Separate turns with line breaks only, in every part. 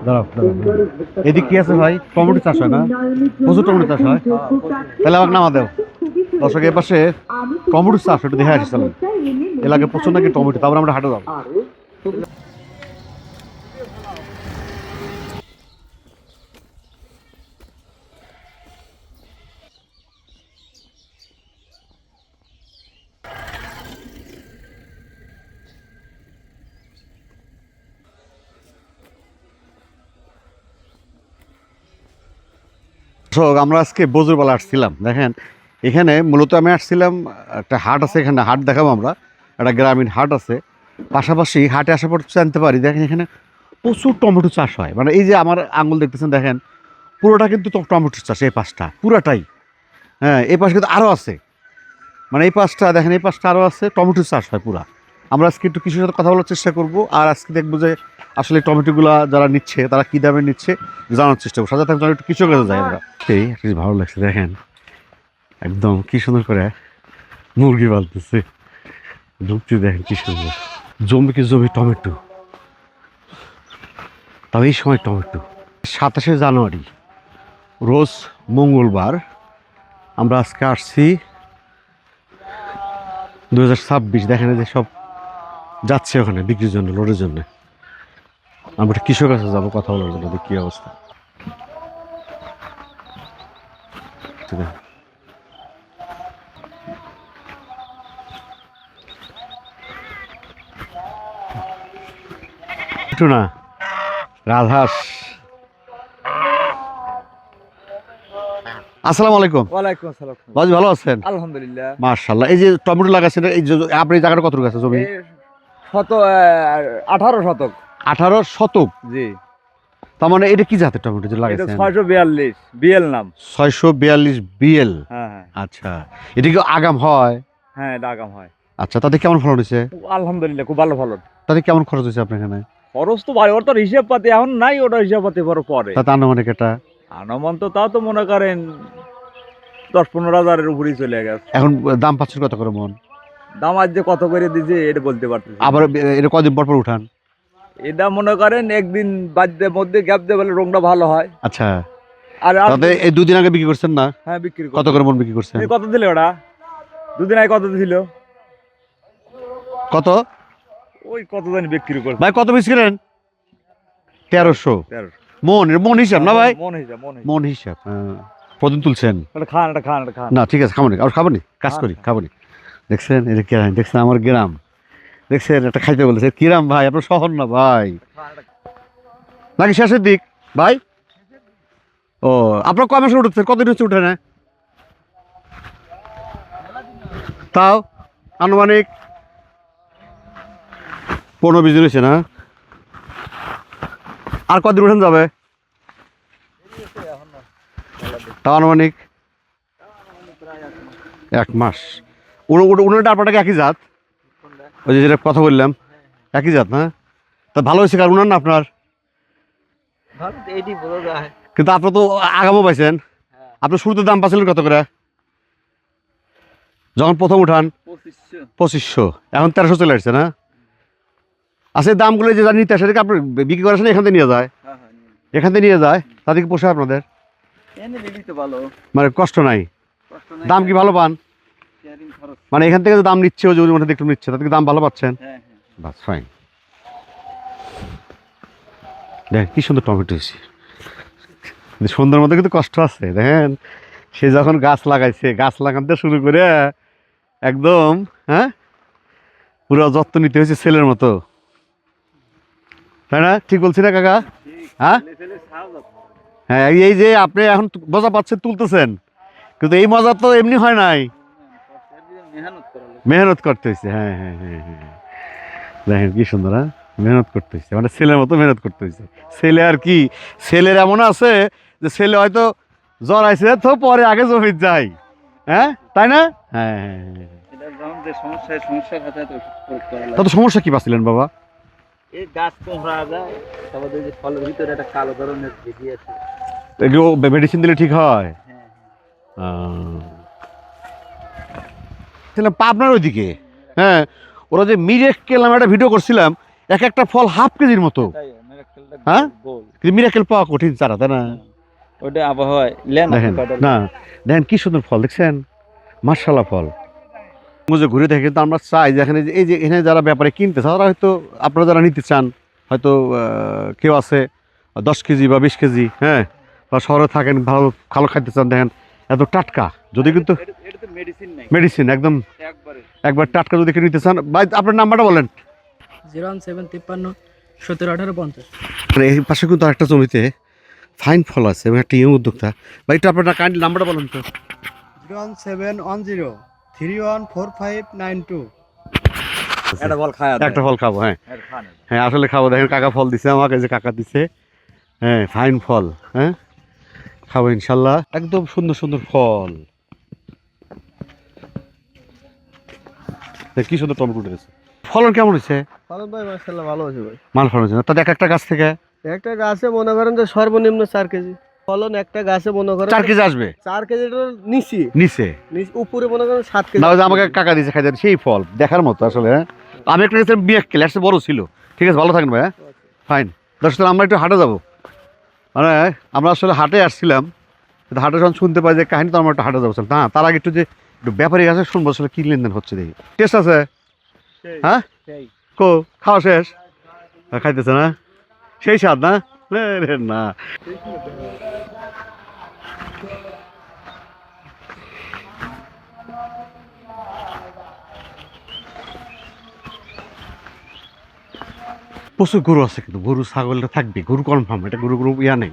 দাঁড়াও দাঁড়াও এদিক কি আছে ভাই? টমেটো চাষ হয় না? প্রচুর টমেটো চাষ হয়, তাহলে আমাকে নামা দেও। দর্শক এর পাশে টমেটো চাষ একটু দেখে আসছিলাম, এলাকায় প্রচুর নাকি টমেটো, তারপরে আমরা হাটে যাবো। আমরা আজকে বজুরবালা আসছিলাম, দেখেন এখানে মূলত আমি আসছিলাম, একটা হাট আছে এখানে, হাট দেখাবো আমরা, একটা গ্রামীণ হাট আছে পাশাপাশি। হাটে আসার পর জানতে পারি দেখেন এখানে প্রচুর টমেটো চাষ হয়, মানে এই যে আমার আঙুল দেখতেছেন দেখেন পুরোটা কিন্তু টমেটো চাষ, এই পাশটা পুরাটাই। হ্যাঁ এই পাশ কিন্তু আরও আছে, মানে এই পাশটা দেখেন, এই পাশটা আরও আছে, টমেটো চাষ হয় পুরা। আমরা আজকে একটু কৃষির সাথে কথা বলার চেষ্টা করব, আর আজকে দেখবো যে আসলে টমেটোগুলা যারা নিচ্ছে তারা কী দামে নিচ্ছে জানার চেষ্টা করবো। সাথে থাকতে একটু কৃষকের কাছে যাই আমরা। এই ভালো লাগছে দেখেন একদম কি সুন্দর করে মুরগি পালতেছে, ঢুকতে দেখেন কি সুন্দর, জমি কি জমি টমেটো, তবে এই সময় টমেটো। 27শে জানুয়ারি রোজ মঙ্গলবার, আমরা আজকে আসছি 2026। দেখেন যে সব যাচ্ছে ওখানে বিক্রির জন্য, লোডের জন্য। আমরা একটা কৃষক কাছে যাবো কথা বলার জন্য, কি অবস্থা। একটু না রাজহাঁস। আসসালামু আলাইকুম।
ওয়ালাইকুম আসসালাম।
বাজি ভালো আছেন?
আলহামদুলিল্লাহ।
মাশাআল্লাহ। এই যে টমেটো লাগাচ্ছেন, এই যে আপনার এই জায়গাটা কতটুকু আছে জমি?
18 শতক।
18 শতক?
জি।
তার মানে এটা কি জাতের টমেটো যে
এটা
লাগাইছেন?
642 বিএল নাম।
642 বিএল।
হ্যাঁ হ্যাঁ।
আচ্ছা, এটা কি আগাম হয়?
হ্যাঁ এটা আগাম হয়।
আচ্ছা, তাতে কেমন ফলন হয়েছে?
আলহামদুলিল্লাহ খুব ভালো ফলন।
তাতে কেমন খরচ হয়েছে আপনার এখানে?
খরচ তো ভাই, ওর তো হিসাব পাতি এখন নাই, ওটা হিসাব পাতি পরে।
তাতে আনুমানিক এটা
আনুমান তো তাও তো মনে করেন 10-15 হাজারের উপরেই চলে গেছে।
এখন দাম পাচ্ছেন কত করে মন?
দাম আজ যে কত করে দিছে এটা বলতে পারতেছি না।
আবার এটা কদিন পর পর উঠান?
এটা মনে করেন একদিন বাদের মধ্যে গ্যাপ দিয়ে বলে রংটা ভালো হয়।
আচ্ছা,
আর
তাতে এই দুদিন আগে বিক্রি করছেন না?
হ্যাঁ বিক্রি
কত করে মন বিক্রি করছেন?
কত দিলে ওটা? দুদিন আগে কত দিছিল?
কত
ওই কত জানি বিক্রি করছে
ভাই, কত পিস কিনেন? 1300 মন? মন হিসাব না ভাই? মন হিসাব। প্রতিদিন তুলছেন?
খান
না ঠিক আছে, খাবো না, আর খাবো নি, কাজ করি, খাবো নি। দেখছেন এটা গ্রাম, দেখছেন আমার গ্রাম, দেখছেন এটা খাইতে বলেছে। কিরাম ভাই আপনার শহর না ভাই, নাকি শেষের দিক ভাই? ও আপনার কয় মাসে উঠেছেন? কতদিন হচ্ছে উঠে না? তাও আনুমানিক 15-20 দিন হয়েছে না? আর কদিন উঠেন যাবে? তাও আনুমানিক 1 মাস। উনুনটা ডারপাটাকে একই জাত? ওই যে যেটা কথা বললাম একই জাত না? তা ভালো হয়েছে, কারণ উনার না আপনার, কিন্তু আপনার তো আগামও পাইছেন। আপনার শুরুতে দাম পাচ্ছিলেন কত করে যখন প্রথম উঠান? 2500। এখন 1300 চলে আসছে না? আচ্ছা, এই দামগুলো যে নিতে আসে সেটাকে আপনার বিক্রি করার সময় এখান থেকে নিয়ে যায়? এখান থেকে নিয়ে যায়, তাদেরকে পোষায় আপনাদের? মানে কষ্ট নাই, দাম কি ভালো পান? মানে এখান থেকে দাম নিচ্ছে, ওই যে মধ্যে একটু নিচ্ছে, তাদেরকে দাম ভালো পাচ্ছেন? বাস ফাইন। দেখ কি সুন্দর টমেটো হয়েছে, সুন্দর মধ্যে কিন্তু কষ্ট আছে। দেখেন সে যখন গাছ লাগাইছে, গাছ লাগাতে শুরু করে একদম, হ্যাঁ পুরো যত্ন নিতে হয়েছে ছেলের মতো, তাই না? ঠিক বলছি না কাকা? হ্যাঁ হ্যাঁ, এই যে আপনি এখন মজা পাচ্ছেন, তুলতেছেন, কিন্তু এই মজা তো এমনি হয় নাই, মেহনত করতে হয়েছে। হ্যাঁ হ্যাঁ হ্যাঁ হ্যাঁ, দেখেন কি সুন্দর, হ্যাঁ মেহনত করতে হয়েছে, মানে ছেলের মতো মেহনত করতে হয়েছে। ছেলে আর কি, ছেলের এমন আছে যে ছেলে হয়তো জ্বর আইছে তো পরে আগে জমি যায়, হ্যাঁ তাই না? হ্যাঁ হ্যাঁ হ্যাঁ। তা তো সমস্যা কি পাচ্ছিলেন বাবা?
এই গাছ কোঁকড়া যায়, তারপর এই যে ফলের ভিতরে একটা কালো ধরনের ভেজি আছে,
এগুলো মেডিসিন দিলে ঠিক হয়? পাবনার ওইদিকে, হ্যাঁ ওরা যে মিরেক্কেল নামে একটা ভিডিও করছিলাম, এক একটা ফল হাফ কেজির মতো,
মিরাকেলটা
হ্যাঁ?
গোল।
কিন্তু মিরাকেল পাওয়া কঠিন চারা, তাই না?
ওটা আবহাওয়ায় লেন
দেখেন না, দেখেন কি সুন্দর ফল দেখছেন, মার্শাল্লাহ ফল। মুজে ঘুরে দেখে কিন্তু আমরা চাই যে এখানে এই যে এখানে যারা ব্যাপারে কিনতে চান, তারা হয়তো আপনারা যারা নিতে চান হয়তো কেউ আছে 10 কেজি বা 20 কেজি, হ্যাঁ, বা শহরে থাকেন ভালো ভালো খাইতে চান, দেখেন এত টাটকা, যদি কিন্তু
এটা তো মেডিসিন নাই
মেডিসিন একদম
একবারে।
একবার টাটকা যদি কেউ নিতে চান, ভাই আপনার নাম্বারটা বলেন।
01753 17 18 50।
এই পাশে কিন্তু আরেকটা জমিতে ফাইন ফল আছে এবং একটা ইয়ং উদ্যোক্তা, ভাই একটু আপনার কাইন্ডলি নাম্বারটা বলেন তো।
01710 314592।
এটা বল খায়া
একটা ফল খাবো, হ্যাঁ
এটা খান।
হ্যাঁ আসলে খাবো। দেখেন কাকা ফল দিছে আমাকে, যে কাকা দিছে, হ্যাঁ ফাইন ফল, হ্যাঁ খাবো ইনশাল্লাহ, একদম সুন্দর সুন্দর ফল। কি সুন্দর টমেটো উঠেছে, ফলন কেমন হয়েছে?
ফলন ভাই মাশাআল্লাহ ভালো আছে ভাই।
মাল ফলন হয়েছে না তাদের একটা গাছ থেকে
একটা গাছে মনে করেন যে সর্বনিম্ন 4 কেজি ফলন, একটা গাছে মনে করেন
4 কেজি আসবে
4 কেজির নিচে
নিচে,
উপরে মনে করেন 7 কেজি।
না ওই যে আমাকে কাকা দিয়েছে খাইতে, সেই ফল দেখার মতো আসলে, হ্যাঁ। আমি একটা গেছিলাম বিয়াক্কেল, একটা বড় ছিল। ঠিক আছে, ভালো থাকেন ভাই, হ্যাঁ ফাইন। দর্শক আমরা একটু হাটে যাবো, মানে আমরা আসলে হাটে আসছিলাম, কিন্তু হাটে যখন শুনতে পাই যে কাহিনী, তো আমরা একটু হাটে যাবো। না তার আগে একটু যে একটু ব্যাপারী আছে শুনবো আসলে কি লেনদেন হচ্ছে, দেখি। টেস্ট আছে, হ্যাঁ
সেই
কো খাওয়া শেষ, খাইতেছে না, সেই স্বাদ না রে না। প্রচুর গরু আছে, কিন্তু গরু ছাগলটা থাকবে, গরু কনফার্ম, এটা গরু গরু ইয়া নেই।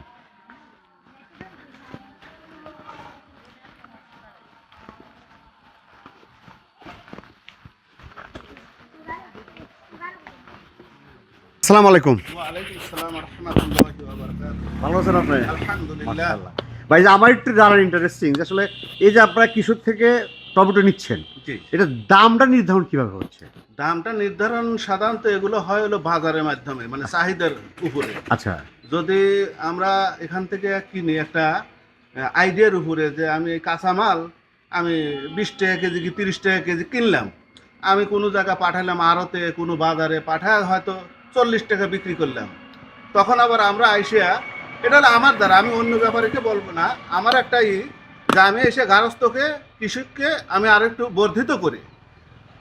আসসালামু আলাইকুম।
ওয়ালাইকুম আসসালাম ওয়া রাহমাতুল্লাহি ওয়া বারাকাতুহু।
ভালো আছেন আপনি?
আলহামদুলিল্লাহ।
মাশাআল্লাহ। ভাই যে আমার একটু জানার ইন্টারেস্টিং, যে আসলে এই যে আপনারা কৃষক থেকে টমেটো নিচ্ছেন,
জি,
এটা দামটা নির্ধারণ কিভাবে হচ্ছে?
দামটা নির্ধারণ সাধারণত এগুলো হয় হলো বাজারের মাধ্যমে, মানে চাহিদার উপরে।
আচ্ছা
যদি আমরা এখান থেকে কিনি একটা আইডিয়ার উপরে, যে আমি এই কাঁচামাল আমি 20 টাকা কেজি কি 30 টাকা কেজি কিনলাম, আমি কোনো জায়গা পাঠালাম আড়তে, কোনো বাজারে পাঠায় হয়তো 40 টাকা বিক্রি করলাম, তখন আবার আমরা আইসিয়া, এটা হলো আমার দ্বারা, আমি অন্য ব্যাপারীকে বলবো না, আমার একটাই যে আমি এসে গারস্থকে কৃষককে আমি আরো একটু বর্ধিত করে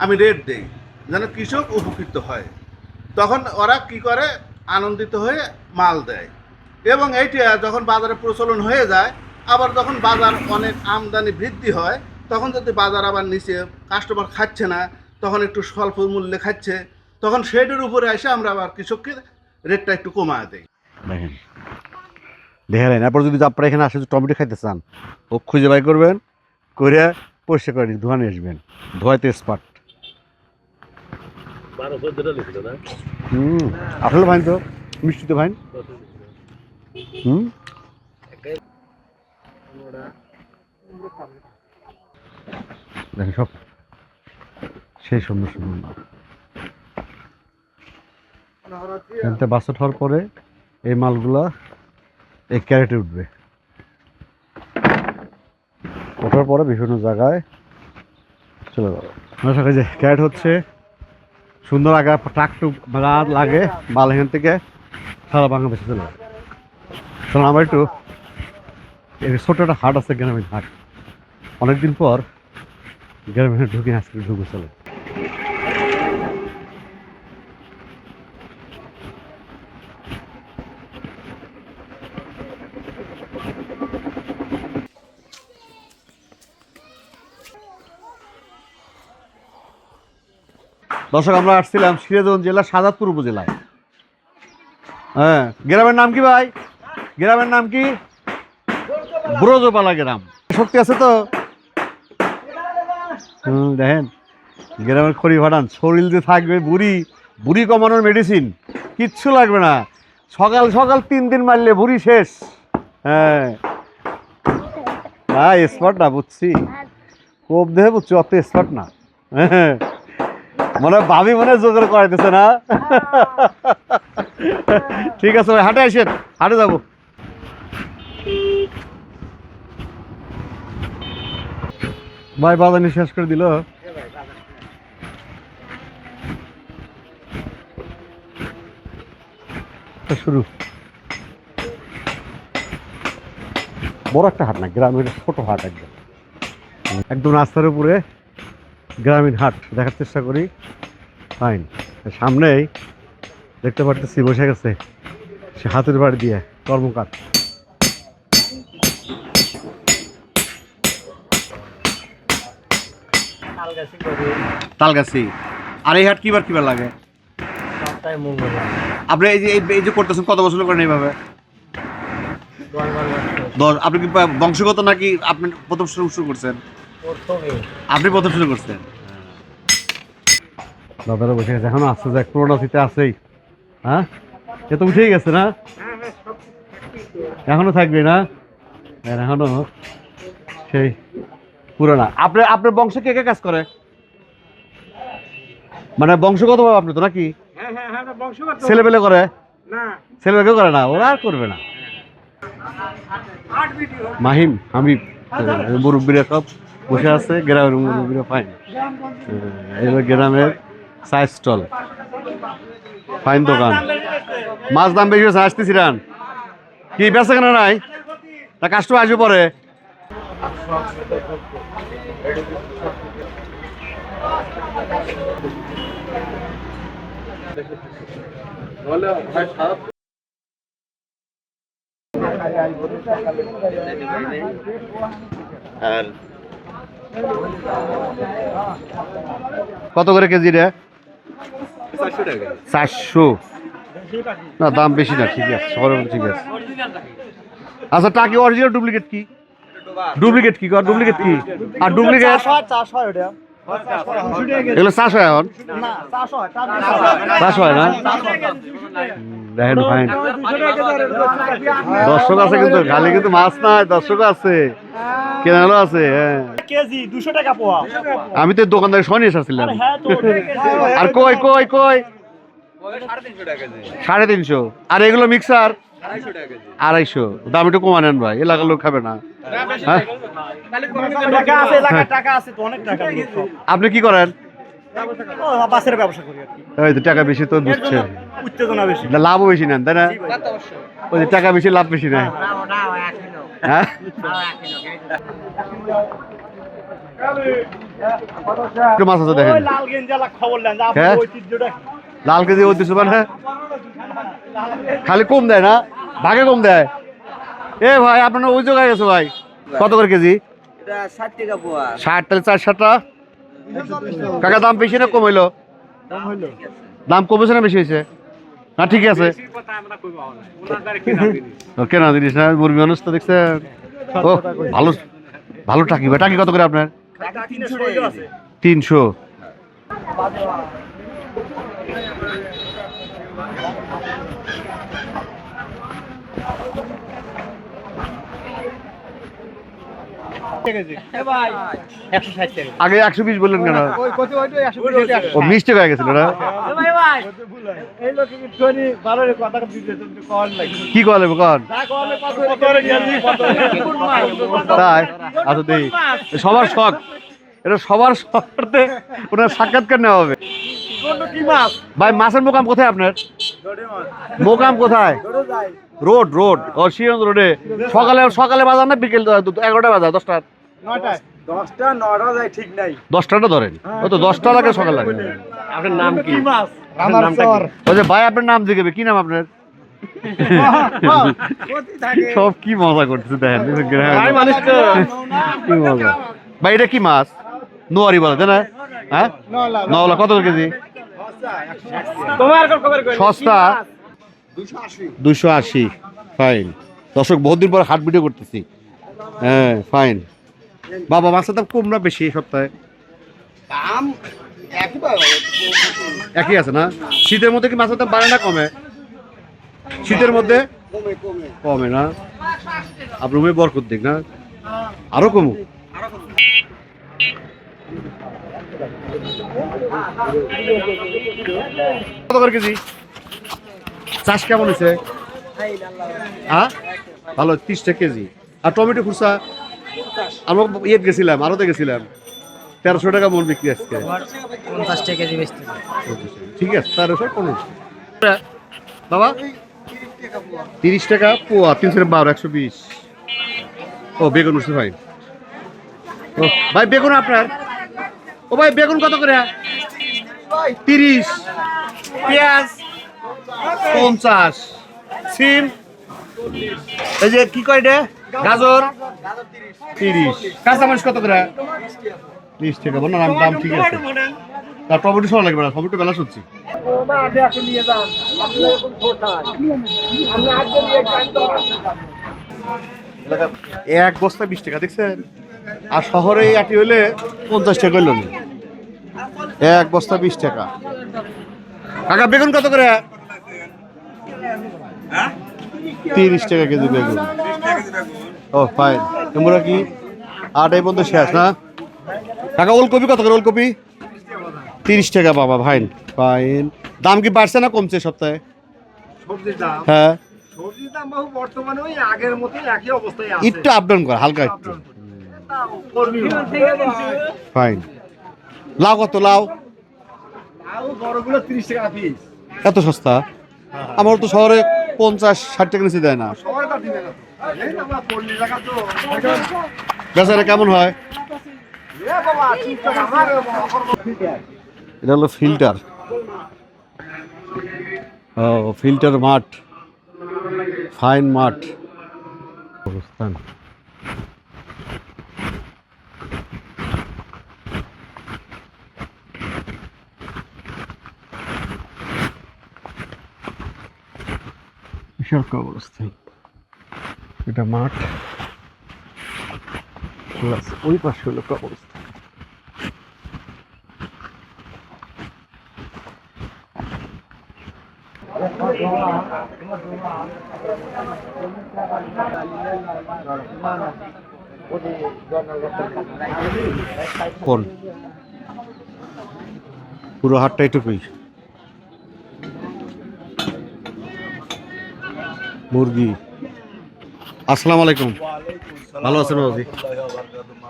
আমি রেট দেই, যেন কৃষক উপকৃত হয়। তখন ওরা কি করে, আনন্দিত হয়ে মাল দেয়। এবং এইটা যখন বাজারে প্রচলন হয়ে যায়, আবার যখন বাজার অনেক আমদানি বৃদ্ধি হয়, তখন যদি বাজার আবার নিচে, কাস্টমার খাচ্ছে না, তখন একটু স্বল্প মূল্যে খাচ্ছে, তখন সেটার উপরে এসে আমরা আবার কৃষককে রেটটা একটু কমায় দেই।
দেখেন দেখেন, এরপর যদি আপনারা এখানে আসে টমেটো খাইতে চান, ও খুঁজে বাই করবেন, করে পরিষ্কার করে ধোয়া নিয়ে আসবেন, ধোয়াইতে স্পার্ট। আসলে ভাইন তো মিষ্টি তো ভাইন। দেখেন সব সেই সুন্দর সুন্দর বাসট হওয়ার পরে এই মালগুলা এই ক্যারেটে উঠবে, ওঠার পরে বিভিন্ন জায়গায় চলে যাবে। সকালে যে ক্যারেট হচ্ছে সুন্দর, আগে ট্রাক টুক লাগে মাল এখান থেকে সারা বাংলাদেশে চলে যাবে। কারণ আমার একটু ছোট একটা হাট আছে, গ্রামীণ হাট, অনেকদিন পর গ্রামীণ হাট ঢুকে আজকে ঢুকে চলে। দর্শক আমরা আসছিলাম সিরাজগঞ্জ জেলার সাজাদপুর উপজেলায়। হ্যাঁ, গ্রামের নাম কি ভাই? গ্রামের নাম কি? ব্রজপালা গ্রাম। শক্তি আছে তো? দেখেন গ্রামের খড়ি ভাড়ান, শরীর যে থাকবে, বুড়ি বুড়ি কমানোর মেডিসিন, কিচ্ছু লাগবে না। সকাল সকাল 3 দিন মারলে বুড়ি শেষ। হ্যাঁ হ্যাঁ, স্পট না বুঝছি, কোপ দেহে বুঝছি, অত স্পট না। হ্যাঁ মনে হয় ভাবি মনে জোগাড় করাইতেছে না। ঠিক আছে ভাই, হাটে আসেন, হাটে যাবো। ভাই বাজানি শেষ করে দিল। হাটটা শুরু। বড় একটা হাট না, গ্রামের ছোট হাট একদম, একদম রাস্তার উপরে গ্রামীণ হাট দেখার চেষ্টা করি। ফাইন, সামনেই দেখতে পারতেছি বসে গেছে সে হাতের বাড়ি দিয়ে কর্মকার। তালগাছি। আর এই হাট কিবার কিবার লাগে? আপনি এই যে করতেছেন কত বছর করেন এইভাবে? আপনি কি বংশগত নাকি আপনি প্রথম শুরু করছেন? আপনি প্রথম শুরু করছেন? দাদারা বসে গেছে, এখনো আসছে, যে পুরোনো শীতে আছেই। হ্যাঁ, এ তো উঠেই গেছে না, এখনো থাকবে না, এখনো সেই পুরোনা। আপনার বংশ কে কে কাজ করে, মানে বংশগত ভাবে আপনি তো নাকি ছেলেবেলে করে? ছেলেবেলে করে না, ওরা আর করবে না। মাহিম হামিদ মুরব্বীরা সব বসে আছে, গ্রামের মুরব্বীরা। ফাইন, এই গ্রামের চায়ের স্টল, ফাইন দোকান। মাছ দাম বেশি হয়েছে, আসতেছিলেন কি বেচা কেনা নাই না কাস্টমার আসবে পরে? আর কত করে কেজি রে? 400 না, দাম বেশি না, ঠিক আছে, ঠিক আছে। আচ্ছা, টাকি অরিজিনাল ডুপ্লিকেট কি? ডুপ্লিকেট কি ডুপ্লিকেট কি? আর ডুপ্লিকেট এগুলো 400 এখন 400 হয় না? দেখেন ফাইন, দর্শক আছে কিন্তু, খালি কিন্তু মাছ নাই, দর্শক আছে, কেনালো আছে। হ্যাঁ,
কেজি 200 টাকা পোয়া।
আমি তো দোকানদার সহ নিয়ে এসেছিলাম। আর কই কই কই 350। আর এগুলো মিক্সার 250। দাম একটু কমা নেন ভাই, এলাকার লোক খাবে না। হ্যাঁ, আপনি কি করেন?
বাসের ব্যবসা করি।
ওই তো টাকা বেশি তো বুঝছে,
উত্তেজনা বেশি,
লাভও বেশি নেন, তাই না? ওই যে টাকা বেশি লাভ বেশি নেয়। হ্যাঁ, মাছ আছে দেখেন। হ্যাঁ, লাল কেজি ঐতিহ্য, মানে খালি কম দেয় না, ভাগে কম দেয়। এ ভাই, আপনার ওই জায়গায় গেছে ভাই, কত করে কেজি?
60 টাকা পোয়া।
60, তাহলে 4-7টা। কাকা দাম বেশি না কম হইলো? দাম কমেছে না বেশি হয়েছে? না ঠিক আছে, কেনা জিনিস না, মুরগি মানুষ তো দেখছেন। ও ভালো ভালো টাকি ভাই। টাকি কত করে আপনার? 300। আগে 120 বললেন কেন? ও মিষ্টি হয়ে গেছিল না? কি কলে কন তাই? আচ্ছা দেখি, সবার শখ, এটা সবার শখে ওনার সাক্ষাৎকার নেওয়া হবে। ভাই, মাছের মোকাম কোথায় আপনার? মোকাম কোথায়? রোড রোড ও শিরঞ্জ রোডে। সকালে সকালে বাজার না বিকেল 11টা বাজার? 10টা
9টা যায়, ঠিক নাই।
10টাটা ধরেন, ও তো 10টা লাগে, সকাল লাগে। আপনার নাম কি? ওই যে ভাই, আপনার নাম জিজ্ঞেবে, কি নাম আপনার? সব কি মজা করতেছে দেখেন, কি মজা। ভাই, এটা কি মাছ? নোয়ারি বলে, তাই না? হ্যাঁ, নওলা। কত কেজি? সস্তা 280। ফাইন। দর্শক, বহুদিন পর হাট ভিডিও করতেছি। হ্যাঁ, ফাইন। বাবা, মাছের দাম কম না বেশি এই সপ্তাহে?
দাম
একই আছে না? শীতের মধ্যে কি মাছের দাম বাড়ে না কমে? শীতের মধ্যে কমে না? আপনার রুমে বরকত দিক না, আরো কমু। কত করে কেজি? চাষ কেমন হয়েছে? হ্যাঁ, ভালো, 30 টাকা কেজি। আর টমেটো খুচরা? আমরা ইয়ে গেছিলাম, আরতে গেছিলাম, 1300 টাকা মন বিক্রি আজকে।
50 টাকা কেজি বেচতে।
ঠিক আছে, 1300 1500। বাবা, 30 টাকা পোয়া, 312, 120। ও বেগুন উঠছে ভাই। ও ভাই বেগুন আপনার? ও ভাই বেগুন কত করে? 30। পেঁয়াজ 50। সিম এই যে কি কয় রে? গাজর 30। কাঁচামরিচ কত করে? 30 টাকা। বল না দাম ঠিক আছে। তার টমেটো সরা লাগবে না, টমেটো বেলা শুনছি। এক বস্তা 20 টাকা দেখছেন? আর শহরে এই আটি হইলে 50 টাকা হইল না। এক বস্তা 20 টাকা। কাকা বেগুন কত করে? 30 টাকা কেজি বেগুন। ও ফাইন। তোমরা কি 8 এই বন্ধ শেষ না? কাকা ওলকপি কত করে? ওলকপি 30 টাকা বাবা। Fine fine. দাম কি বাড়ছে না কমছে সপ্তাহে?
সবজির দাম,
হ্যাঁ
সবজির দাম বাবু বর্তমানে ওই আগের মতোই একই অবস্থায় আছে।
একটু আপ ডাউন কর, হালকা একটু। ফাইন। লাউ কত? লাউ
লাউ বড়গুলো 30 টাকা পিস।
এত সস্তা? আমার তো শহরে 50-60 টাকা নিচে দেয় না।
সবার কাছে দিবে না তো। এই না আমরা 40 টাকা তো।
বেচারা কেমন হয়?
এ বাবা 30 টাকা আমার
এটা হলো ফিল্টার। ও ফিল্টার মাঠ, ফাইন মাঠ অবস্থান। বিশাল অবস্থান। এটা মাঠ, ওই পাশে হলো কবরস্থান। কোন পুরো হাটটা এটুকুই। মুরগি। আসসালামু আলাইকুম। ভালো আছেন বাবুজি?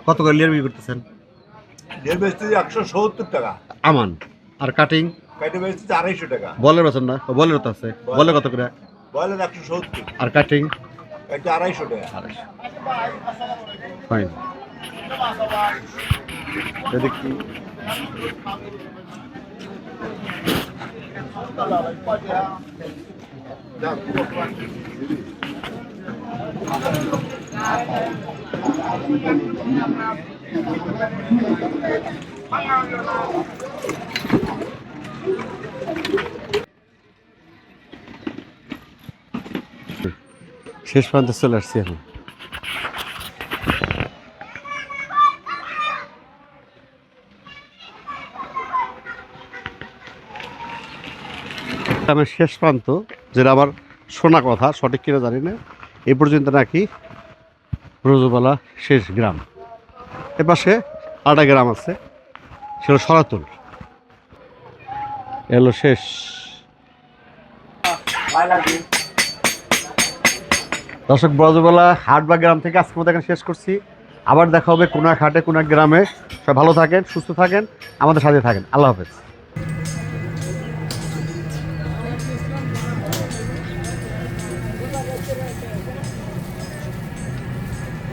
কত করে লিয়ার বিক্রি করতেছেন?
এর বেচতে 170 টাকা।
আমান। আর কাটিং?
কাটে বেচতে 250 টাকা।
বলের বেতন না? বলের তো আছে। বলে কত করে?
বয়লার 170।
আর কাটিং?
এটা 250 টাকা।
ফাইন। দেখি শেষ পর্যন্ত চলে আসছি এখন। আমার শেষ প্রান্ত, যেটা আমার শোনা কথা, সঠিক কিনা জানি না, এই পর্যন্ত নাকি রোজবালা শেষ গ্রাম। এপাশে আরেকটা গ্রাম আছে, সেটা সরাতুল। এলো শেষ। দর্শক, ব্রজবালা হাট বা গ্রাম থেকে আজকে মতো এখানে শেষ করছি। আবার দেখা হবে কোনো এক হাটে, কোনো এক গ্রামে। সব ভালো থাকেন, সুস্থ থাকেন, আমাদের সাথে থাকেন। আল্লাহ হাফেজ।